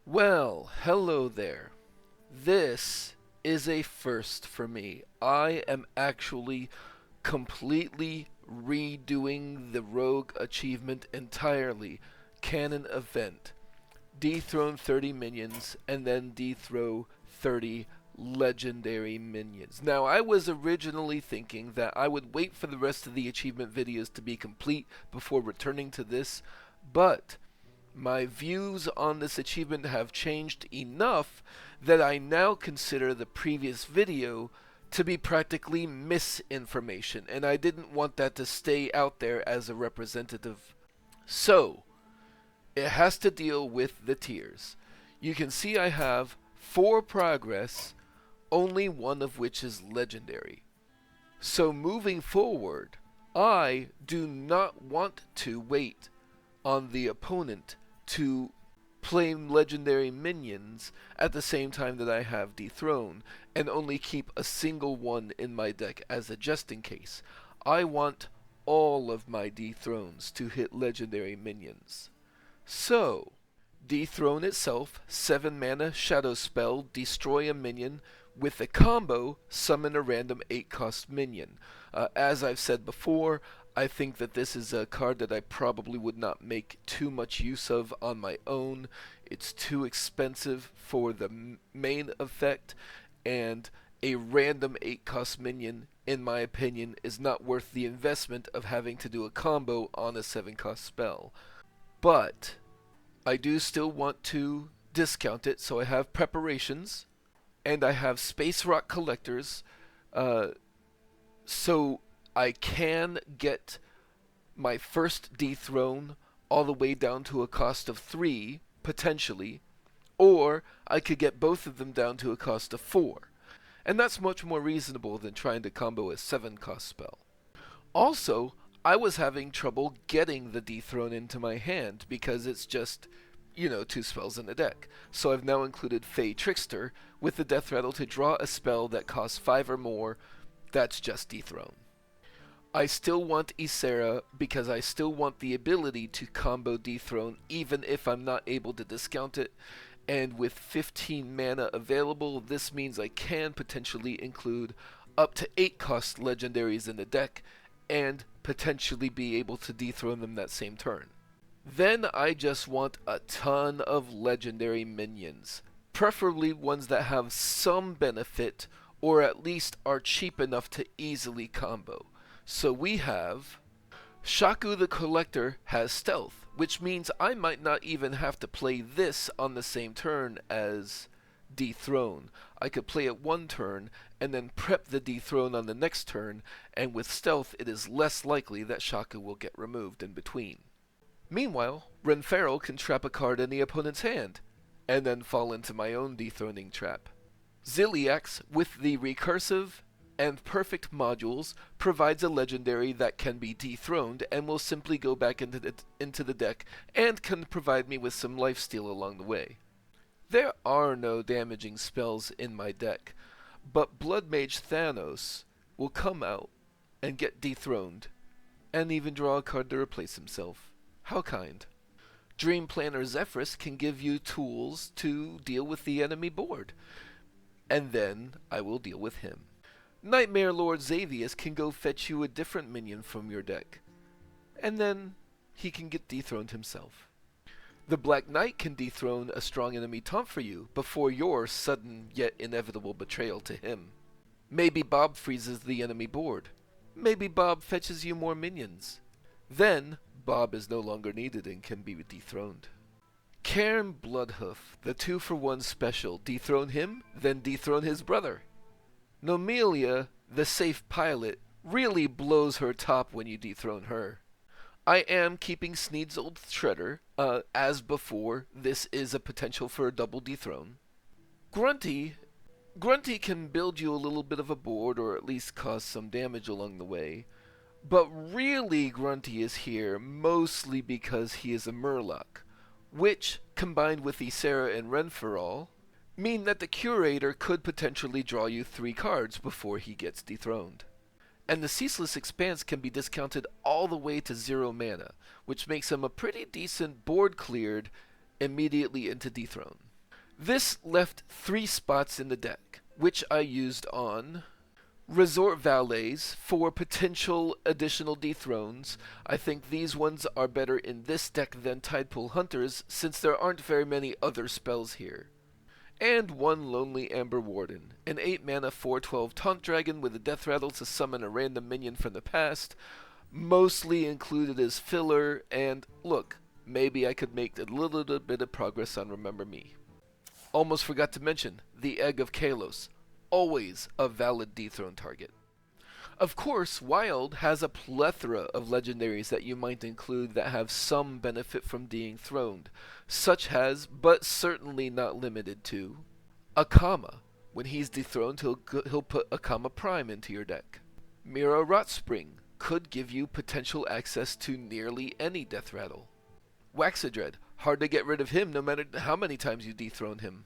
Well, hello there. This is a first for me. I am actually completely redoing the Rogue Achievement entirely. Canon Event. Dethrone 30 minions and then dethrow 30 legendary minions. Now, I was originally thinking that I would wait for the rest of the achievement videos to be complete before returning to this, but my views on this achievement have changed enough that I now consider the previous video to be practically misinformation, and I didn't want that to stay out there as a representative. So, it has to deal with the tiers. You can see I have 4 progress, only one of which is legendary. So moving forward, I do not want to wait on the opponent to play legendary minions at the same time that I have dethrone, and only keep a single one in my deck as a just in case. I want all of my dethrones to hit legendary minions. So, dethrone itself, 7 mana shadow spell, destroy a minion, with a combo, summon a random 8 cost minion. As I've said before, I think that this is a card that I probably would not make too much use of on my own. It's too expensive for the main effect, and a random 8 cost minion, in my opinion, is not worth the investment of having to do a combo on a 7 cost spell. But I do still want to discount it, so I have preparations, and I have Spacerock Collectors, so I can get my first dethrone all the way down to a cost of 3, potentially, or I could get both of them down to a cost of 4. And that's much more reasonable than trying to combo a 7 cost spell. Also, I was having trouble getting the dethrone into my hand because it's just, 2 spells in a deck. So I've now included Fae Trickster with the death rattle to draw a spell that costs 5 or more. That's just dethrone. I still want Ysera because I still want the ability to combo dethrone even if I'm not able to discount it. And with 15 mana available, this means I can potentially include up to 8 cost legendaries in the deck and potentially be able to dethrone them that same turn. Then I just want a ton of legendary minions, preferably ones that have some benefit or at least are cheap enough to easily combo. So we have Shaku the Collector has stealth, which means I might not even have to play this on the same turn as dethrone. I could play it one turn and then prep the dethrone on the next turn, and with stealth it is less likely that Shaku will get removed in between. Meanwhile, Renferal can trap a card in the opponent's hand, and then fall into my own dethroning trap. Ziliax, with the recursive and perfect modules, provides a legendary that can be dethroned and will simply go back into the deck and can provide me with some lifesteal along the way. There are no damaging spells in my deck, but Bloodmage Thalnos will come out and get dethroned, and even draw a card to replace himself. How kind. Dreamplanner Zephrys can give you tools to deal with the enemy board, and then I will deal with him. Nightmare Lord Xavius can go fetch you a different minion from your deck, and then he can get dethroned himself. The Black Knight can dethrone a strong enemy taunt for you before your sudden yet inevitable betrayal to him. Maybe Bob freezes the enemy board. Maybe Bob fetches you more minions. Then Bob is no longer needed and can be dethroned. Cairn Bloodhoof, the 2-for-1 special, dethrone him, then dethrone his brother. Nomelia, the safe pilot, really blows her top when you dethrone her. I am keeping Sneed's Old Shredder. As before, this is a potential for a double dethrone. Grunty can build you a little bit of a board, or at least cause some damage along the way. But really, Grunty is here mostly because he is a Murloc, which, combined with Ysera and Renferal, mean that the Curator could potentially draw you 3 cards before he gets dethroned. And the Ceaseless Expanse can be discounted all the way to 0 mana, which makes him a pretty decent board cleared immediately into dethrone. This left 3 spots in the deck, which I used on Resort Valets for potential additional dethrones. I think these ones are better in this deck than Tidepool Hunters, since there aren't very many other spells here. And 1 Lonely Amber Warden, an 8 mana 4/12 Taunt Dragon with a Death Rattle to summon a random minion from the past, mostly included as filler, and look, maybe I could make a little bit of progress on Remember Me. Almost forgot to mention the Egg of Khelos, always a valid dethrone target. Of course, Wild has a plethora of legendaries that you might include that have some benefit from being throned, such as, but certainly not limited to, Akama. When he's dethroned, he'll put Akama Prime into your deck. Mira Rotspring could give you potential access to nearly any Death Rattle. Waxadread, hard to get rid of him no matter how many times you dethrone him.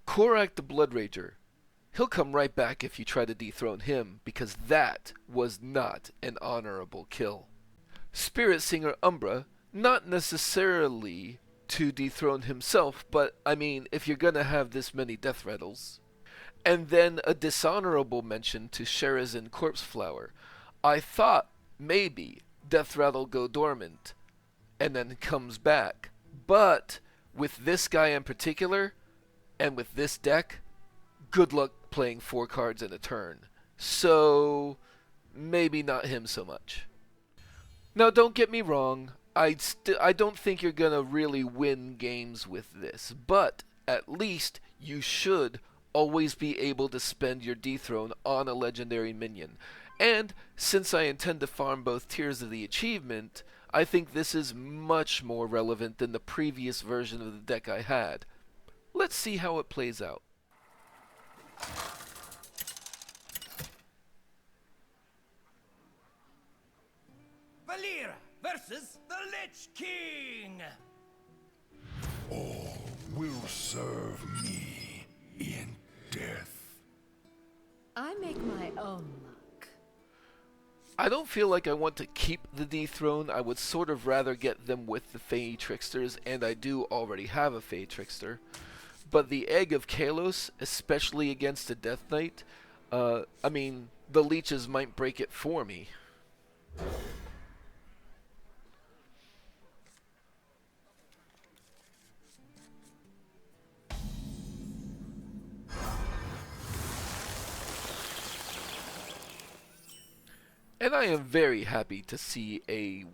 Korak the Blood Rager, he'll come right back if you try to dethrone him, because that was not an honorable kill. Spirit Singer Umbra, not necessarily to dethrone himself, but I mean, if you're gonna have this many Death Rattles. And then a dishonorable mention to Sherazin Corpse Flower. I thought maybe Death Rattle go dormant and then comes back, but with this guy in particular, and with this deck, good luck playing 4 cards in a turn. So, maybe not him so much. Now, don't get me wrong, I don't think you're gonna really win games with this, but at least you should always be able to spend your dethrone on a legendary minion. And since I intend to farm both tiers of the achievement, I think this is much more relevant than the previous version of the deck I had. Let's see how it plays out. Valera versus the Lich King! All will serve me in death. I make my own luck. I don't feel like I want to keep the dethrone. I would sort of rather get them with the Fae Tricksters, and I do already have a Fae Trickster. But the Egg of Khelos, especially against a Death Knight, I mean, the leeches might break it for me. And I am very happy to see a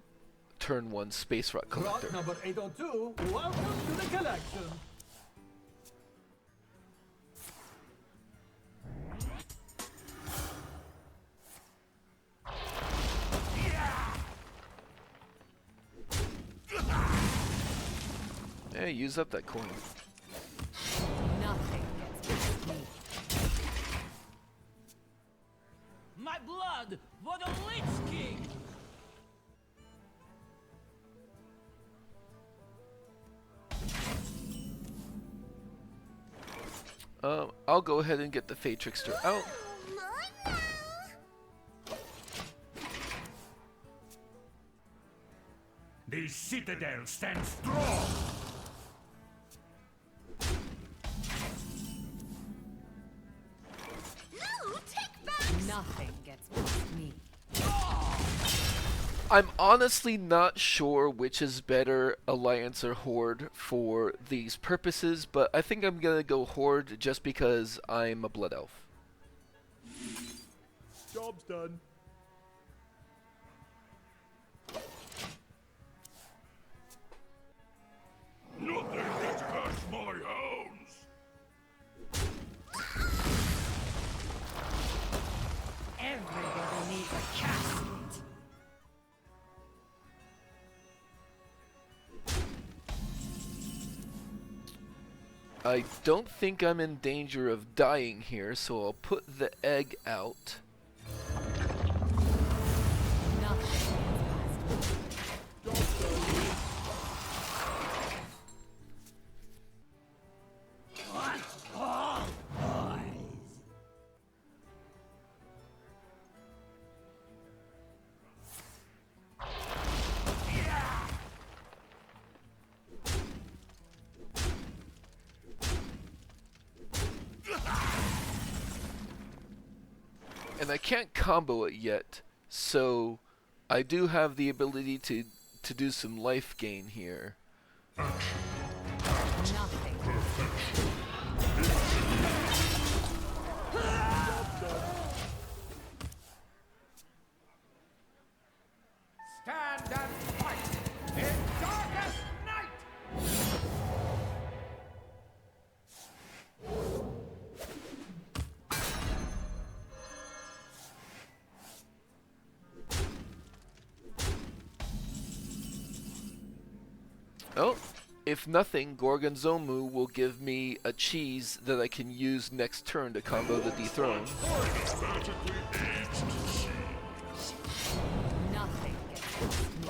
turn 1 Spacerock Collector. Rock number 802, welcome to the collection! Hey, use up that coin. Nothing gets past me. My blood for the Lich King! I'll go ahead and get the Fae Trickster out. The citadel stands strong. Nothing gets past me. I'm honestly not sure which is better, Alliance or Horde, for these purposes, but I think I'm gonna go Horde just because I'm a Blood Elf. Job's done. Nothing gets past my hounds. Everybody needs a casket. I don't think I'm in danger of dying here, so I'll put the egg out. Nothing gets past me. And I can't combo it yet, so I do have the ability to do some life gain here. Nothing. Stand and fight in darkest night! Oh, if nothing, Gorgonzormu will give me a cheese that I can use next turn to combo the dethrone. Magically aged cheese. Nothing gets past me.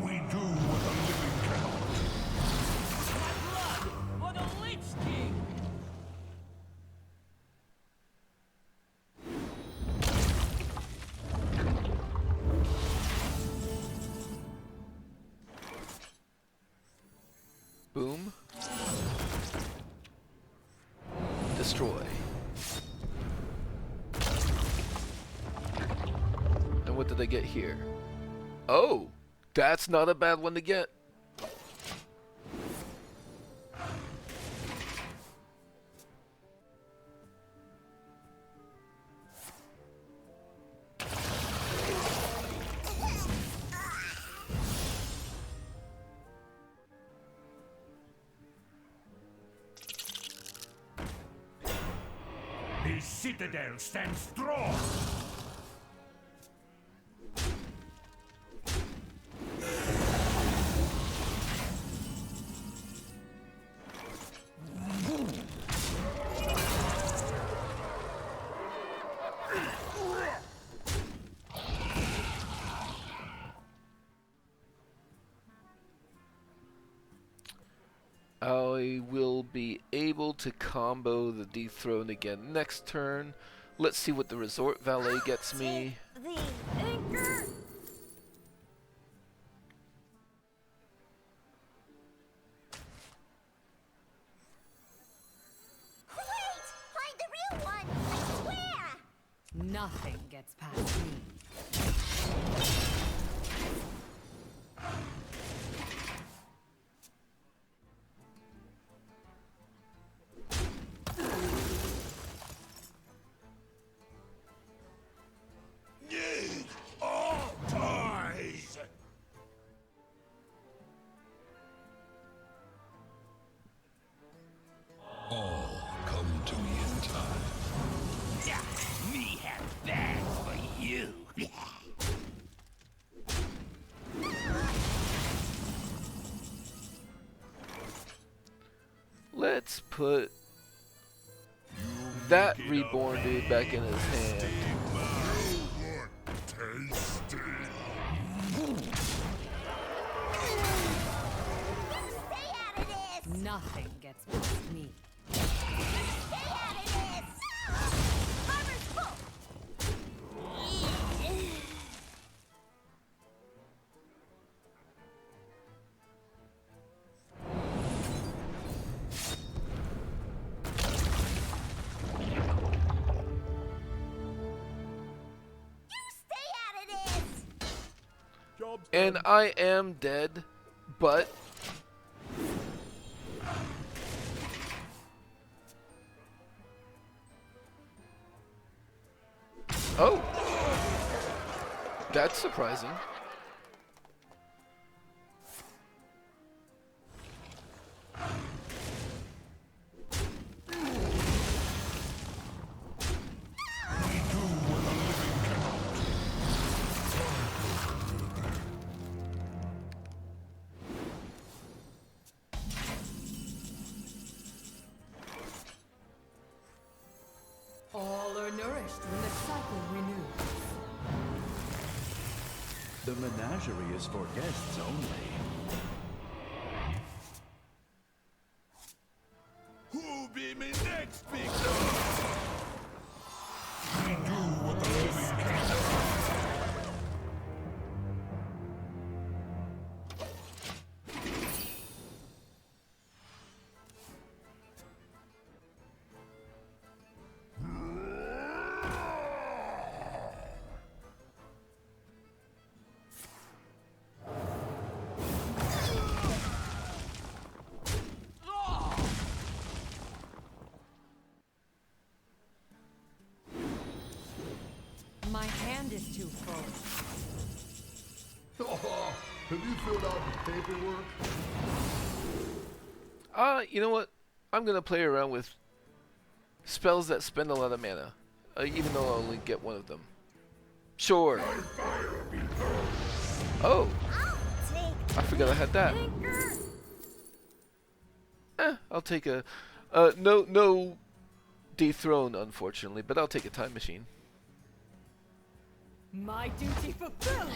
We do what a living cannot. My blood for the Lich King! Boom. Destroy. And what did I get here? Oh! That's not a bad one to get. The citadel stands strong. I will be able to combo the dethrone again next turn. Let's see what the resort valet gets me. The anchor. Wait! Find the real one! I swear! Nothing gets past me. Need all ties. All come to me in time. Me have bags for you! Let's put that reborn dude back in his hand. Tasty. Stay out of this! Nothing gets past me. Stay out of this! Armor's full! Stay out of this! And I am dead, but oh, that's surprising. All are nourished when the cycle renews. The menagerie is for guests only. is too full. Have you filled out the paperwork? You know what? I'm gonna play around with spells that spend a lot of mana, even though I'll only get one of them. Sure. Oh, I forgot I had that. I'll take a no dethrone, unfortunately, but I'll take a time machine. My duty fulfilled.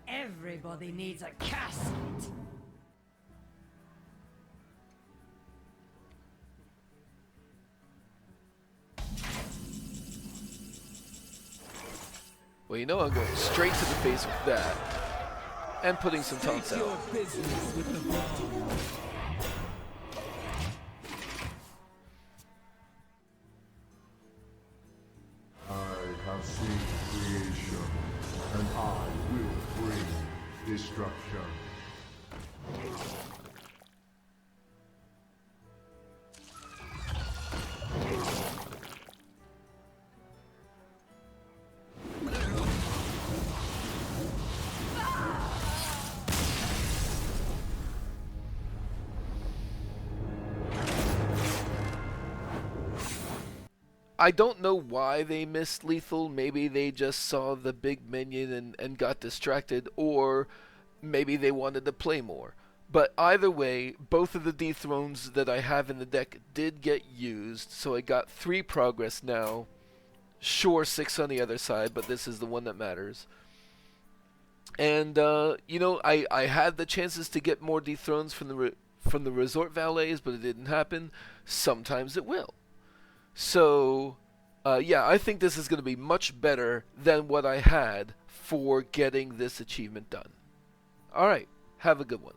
Everybody needs a casket. Well, you know I'm going straight to the face with that, and putting some taunts out. business with the bomb. I have seen creation, and I will bring destruction. I don't know why they missed lethal. Maybe they just saw the big minion and got distracted, or maybe they wanted to play more. But either way, both of the dethrones that I have in the deck did get used, so I got 3 progress now. Sure, 6 on the other side, but this is the one that matters. And, you know, I had the chances to get more dethrones from the resort valets, but it didn't happen. Sometimes it will. So, yeah, I think this is going to be much better than what I had for getting this achievement done. Alright, have a good one.